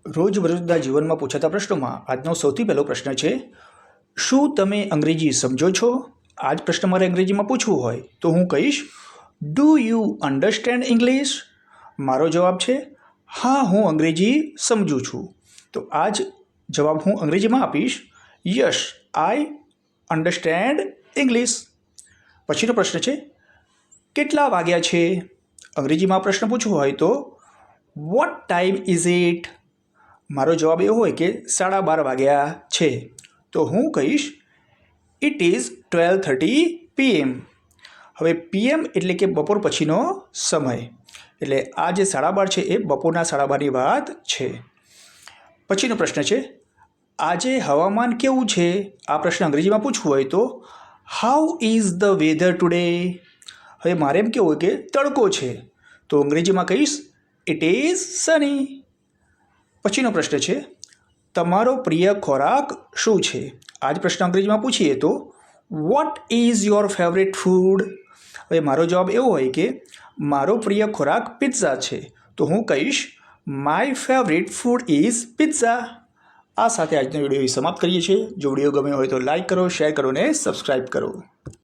રોજબરોજના જીવનમાં પૂછાતા પ્રશ્નોમાં આજનો સૌથી પહેલો પ્રશ્ન છે, શું તમે અંગ્રેજી સમજો છો? આ જ પ્રશ્ન મારે અંગ્રેજીમાં પૂછવું હોય તો હું કહીશ, ડુ યુ અન્ડરસ્ટેન્ડ ઇંગ્લિશ? મારો જવાબ છે, હા, હું અંગ્રેજી સમજું છું. તો આ જ જવાબ હું અંગ્રેજીમાં આપીશ, યસ, આઈ અન્ડરસ્ટેન્ડ ઇંગ્લિશ. પછીનો પ્રશ્ન છે, કેટલા વાગ્યા છે? અંગ્રેજીમાં પ્રશ્ન પૂછવો હોય તો વોટ ટાઈમ ઇઝ ઇટ? મારો જવાબ એવો હોય કે 12:30 વાગ્યા છે. તો હું કહીશ, ઇટ ઇઝ 12:30 PM. હવે PM એટલે કે બપોર પછીનો સમય, એટલે આ જે 12:30 છે એ બપોરના 12:30ની વાત છે. પછીનો પ્રશ્ન છે, આજે હવામાન કેવું છે? આ પ્રશ્ન અંગ્રેજીમાં પૂછવું હોય તો how is the weather today? હવે મારે એમ કેવું હોય કે તડકો છે, તો અંગ્રેજીમાં કહીશ, ઇટ ઇઝ સની. પછીનો પ્રશ્ન છે, તમારો પ્રિય ખોરાક શું છે? આ જ પ્રશ્ન અંગ્રેજીમાં પૂછીએ તો what is your favourite food? હવે મારો જવાબ એવો હોય કે મારો પ્રિય ખોરાક પિઝા છે, તો હું કહીશ, my favourite food is pizza. આ સાથે આજનો વિડીયો સમાપ્ત કરીએ છીએ. જો વિડીયો ગમ્યો હોય તો લાઈક કરો, શેર કરો અને સબસ્ક્રાઈબ કરો.